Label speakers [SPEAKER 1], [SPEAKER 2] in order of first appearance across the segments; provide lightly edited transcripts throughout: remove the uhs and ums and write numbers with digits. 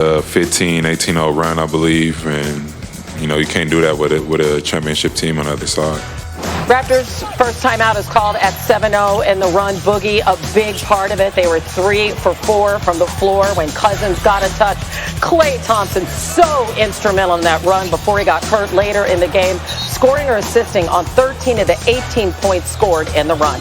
[SPEAKER 1] 15, 18-0 run, I believe, and you can't do that with a championship team on the other side.
[SPEAKER 2] Raptors' first timeout is called at 7-0 in the run. Boogie, a big part of it. They were 3 for 4 from the floor when Cousins got a touch. Klay Thompson, so instrumental in that run before he got hurt later in the game, scoring or assisting on 13 of the 18 points scored in the run.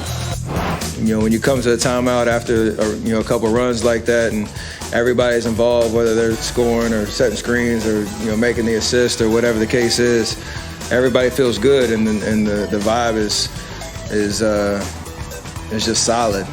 [SPEAKER 3] When you come to a timeout after a couple runs like that, and everybody's involved, whether they're scoring or setting screens or making the assist or whatever the case is, everybody feels good, and the vibe is just solid.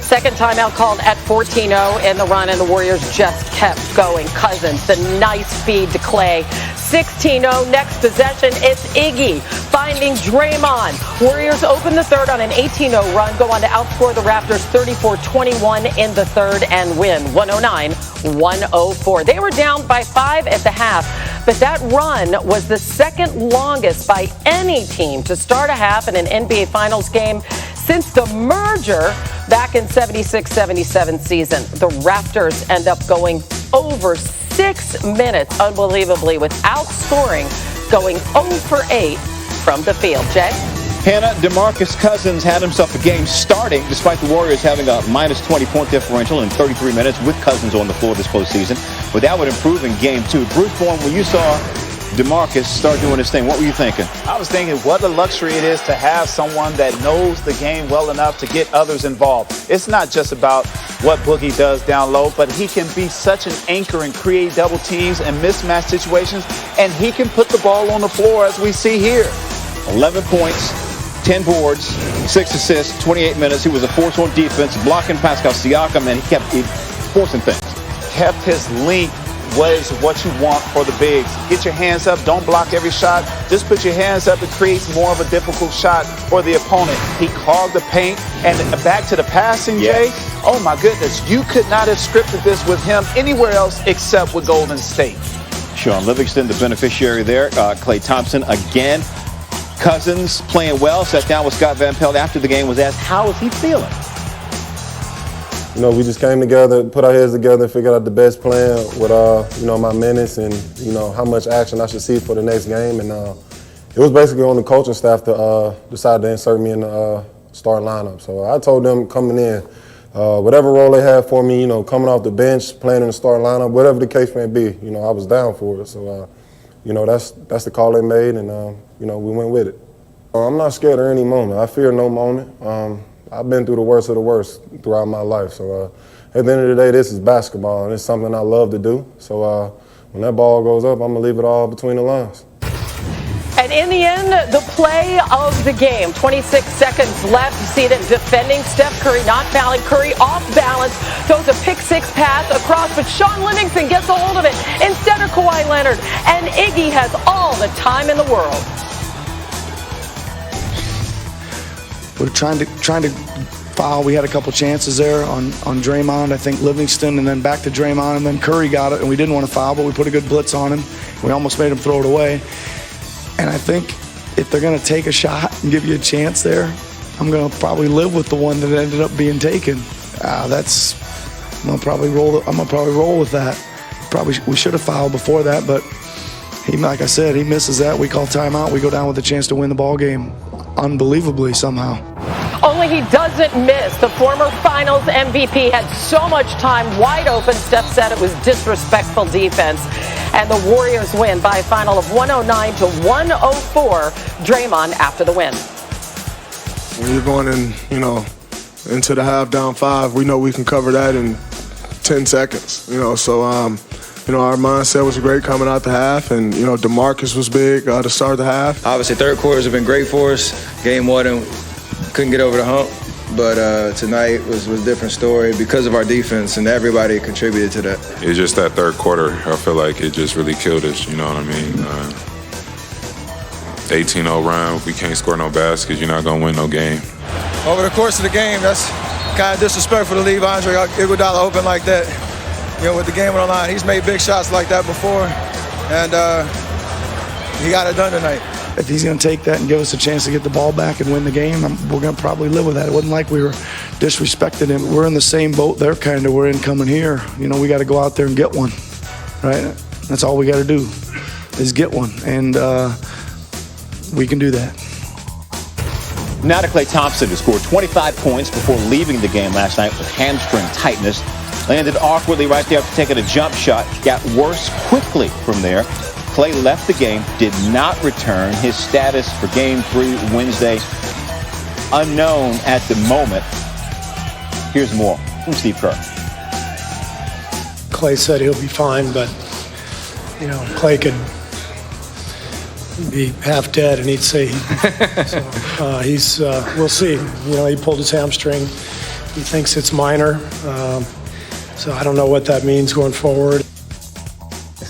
[SPEAKER 2] Second timeout called at 14-0 in the run, and the Warriors just kept going. Cousins, the nice feed to Klay. 16-0, next possession, it's Iggy finding Draymond. Warriors open the third on an 18-0 run, go on to outscore the Raptors 34-21 in the third and win 109-104. They were down by 5 at the half, but that run was the second longest by any team to start a half in an NBA Finals game since the merger back in 76-77 season. The Raptors end up going over 6 minutes, unbelievably, without scoring, going 0 for 8 from the field. Jay?
[SPEAKER 4] Hannah, DeMarcus Cousins had himself a game starting despite the Warriors having a minus 20-point differential in 33 minutes with Cousins on the floor this postseason. But that would improve in game 2. Bruce Bourne, when you saw DeMarcus start doing his thing, what were you thinking?
[SPEAKER 5] I was thinking what a luxury it is to have someone that knows the game well enough to get others involved. It's not just about what Boogie does down low, but he can be such an anchor and create double teams and mismatch situations, and he can put the ball on the floor as we see here.
[SPEAKER 4] 11 points, 10 boards, 6 assists, 28 minutes. He was a force on defense, blocking Pascal Siakam, and he kept forcing things.
[SPEAKER 5] Kept his length was what you want for the bigs. Get your hands up. Don't block every shot. Just put your hands up. It creates more of a difficult shot for the opponent. He clogged the paint. And back to the passing, Jay. Oh, my goodness. You could not have scripted this with him anywhere else except with Golden State.
[SPEAKER 4] Sean Livingston, the beneficiary there. Klay Thompson again. Cousins playing well. Sat down with Scott Van Pelt after the game, was asked, how is he feeling?
[SPEAKER 6] We just came together, put our heads together, figured out the best plan with, my minutes and, how much action I should see for the next game. And it was basically on the coaching staff to decide to insert me in the starting lineup. So I told them coming in, whatever role they had for me, coming off the bench, playing in the starting lineup, whatever the case may be, I was down for it. So, that's the call they made, and, we went with it. I'm not scared of any moment. I fear no moment. I've been through the worst of the worst throughout my life. So at the end of the day, this is basketball, and it's something I love to do. So when that ball goes up, I'm going to leave it all between the lines.
[SPEAKER 2] And in the end, the play of the game. 26 seconds left. You see them defending Steph Curry, not fouling. Curry off balance, throws a pick-6 pass across, but Sean Livingston gets a hold of it instead of Kawhi Leonard. And Iggy has all the time in the world.
[SPEAKER 7] We're trying to foul. We had a couple chances there on Draymond, I think Livingston, and then back to Draymond, and then Curry got it, and we didn't want to foul, but we put a good blitz on him. We almost made him throw it away. And I think if they're going to take a shot and give you a chance there, I'm going to probably live with the one that ended up being taken. I'm going to probably roll with that. We should have fouled before that, but like I said, he misses that. We call timeout. We go down with a chance to win the ball game. Unbelievably somehow.
[SPEAKER 2] Only he doesn't miss. The former Finals MVP had so much time wide open. Steph said it was disrespectful defense. And the Warriors win by a final of 109-104. Draymond after the win.
[SPEAKER 8] When you're going in, into the half down 5, we know we can cover that in 10 seconds. So our mindset was great coming out the half, and, DeMarcus was big to start the half.
[SPEAKER 3] Obviously, third quarters have been great for us. Game 1, couldn't get over the hump, but tonight was a different story because of our defense, and everybody contributed to that.
[SPEAKER 1] It's just that third quarter, I feel like it just really killed us, you know what I mean? 18-0 run, we can't score no baskets, you're not going to win no game.
[SPEAKER 9] Over the course of the game, that's kind of disrespectful to leave Andre Iguodala open like that. With the game on the line, he's made big shots like that before, and he got it done tonight.
[SPEAKER 7] If he's going to take that and give us a chance to get the ball back and win the game, we're going to probably live with that. It wasn't like we were disrespecting him. We're in the same boat they're we're in coming here. We got to go out there and get one. right? That's all we got to do is get one, and we can do that.
[SPEAKER 4] Now to Klay Thompson, who scored 25 points before leaving the game last night with hamstring tightness. Landed awkwardly right there after taking a jump shot. Got worse quickly from there. Klay left the game, did not return. His status for Game 3 Wednesday unknown at the moment. Here's more from Steve Kerr.
[SPEAKER 10] Klay said he'll be fine, but, you know, Klay could be half dead and he'd say, so we'll see. You know, he pulled his hamstring. He thinks it's minor. So I don't know what that means going forward.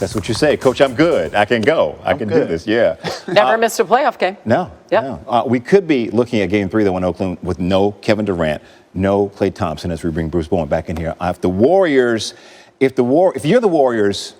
[SPEAKER 4] That's what you say. Coach, I'm good. I can go. I can do this. Yeah.
[SPEAKER 2] Never missed a playoff game.
[SPEAKER 4] No.
[SPEAKER 2] Yep.
[SPEAKER 4] No. We could be looking at Game 3, though, in Oakland with no Kevin Durant, no Klay Thompson, as we bring Bruce Bowen back in here. If you're the Warriors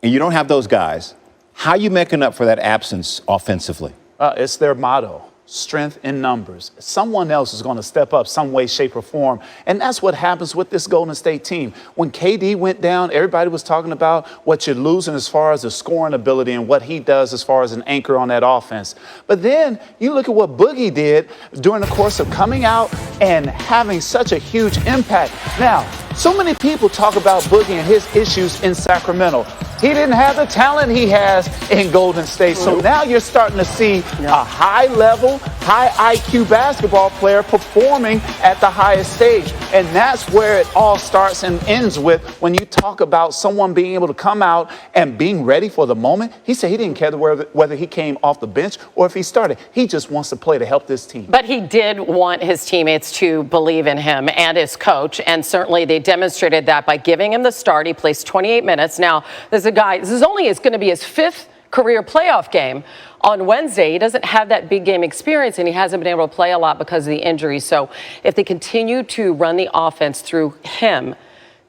[SPEAKER 4] and you don't have those guys, how are you making up for that absence offensively?
[SPEAKER 5] It's their motto. Strength in numbers. Someone else is going to step up some way, shape, or form. And that's what happens with this Golden State team. When KD went down, everybody was talking about what you're losing as far as the scoring ability and what he does as far as an anchor on that offense. But then you look at what Boogie did during the course of coming out and having such a huge impact. Now, so many people talk about Boogie and his issues in Sacramento. He didn't have the talent he has in Golden State. So now you're starting to see a high-level, high IQ basketball player performing at the highest stage. And that's where it all starts and ends with when you talk about someone being able to come out and being ready for the moment. He said he didn't care whether he came off the bench or if he started. He just wants to play to help this team.
[SPEAKER 2] But he did want his teammates to believe in him and his coach, and certainly they demonstrated that by giving him the start. He plays 28 minutes. Now, there's a guy, this is going to be his 5th career playoff game on Wednesday. He doesn't have that big game experience, and he hasn't been able to play a lot because of the injury. So if they continue to run the offense through him,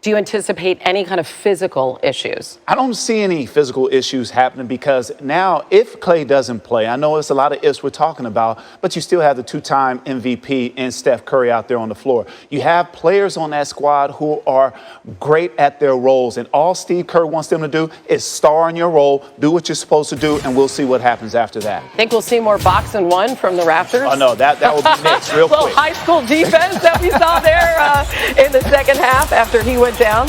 [SPEAKER 2] do you anticipate any kind of physical issues?
[SPEAKER 5] I don't see any physical issues happening because now if Klay doesn't play, I know it's a lot of ifs we're talking about, but you still have the 2-time MVP and Steph Curry out there on the floor. You have players on that squad who are great at their roles, and all Steve Kerr wants them to do is star in your role, do what you're supposed to do, and we'll see what happens after that.
[SPEAKER 2] Think we'll see more box and one from the Raptors?
[SPEAKER 5] Oh, no, that will be next real quick.
[SPEAKER 2] A little high school defense that we saw there in the second half after he went down.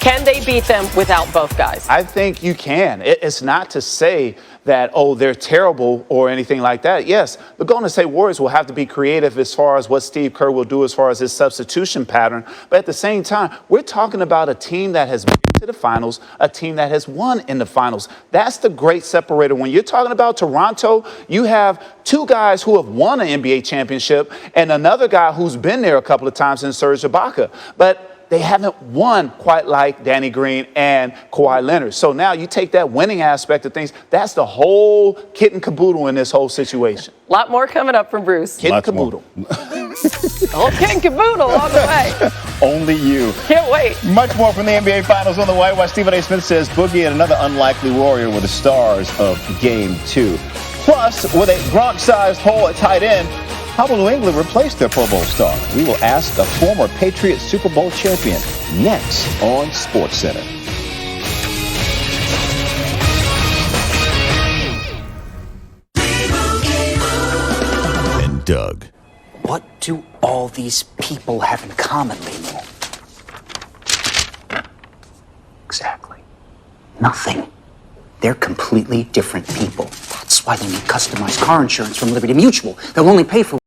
[SPEAKER 2] Can they beat them without both guys?
[SPEAKER 5] I think you can. It's not to say that, oh, they're terrible or anything like that. Yes, the Golden State Warriors will have to be creative as far as what Steve Kerr will do as far as his substitution pattern. But at the same time, we're talking about a team that has been to the finals, a team that has won in the finals. That's the great separator. When you're talking about Toronto, you have 2 guys who have won an NBA championship and another guy who's been there a couple of times in Serge Ibaka. But they haven't won quite like Danny Green and Kawhi Leonard. So now you take that winning aspect of things. That's the whole kit and caboodle in this whole situation.
[SPEAKER 2] A lot more coming up from Bruce.
[SPEAKER 5] Kit and caboodle.
[SPEAKER 2] The whole kit and caboodle on the way.
[SPEAKER 4] Only you.
[SPEAKER 2] Can't wait.
[SPEAKER 4] Much more from the NBA Finals on the way. While Stephen A. Smith says Boogie and another unlikely Warrior were the stars of Game 2. Plus, with a Gronk-sized hole at tight end, how will New England replace their Pro Bowl star? We will ask a former Patriots Super Bowl champion next on SportsCenter. And Doug.
[SPEAKER 11] What do all these people have in common, Limo? Exactly. Nothing. They're completely different people. That's why you need customized car insurance from Liberty Mutual. They'll only pay for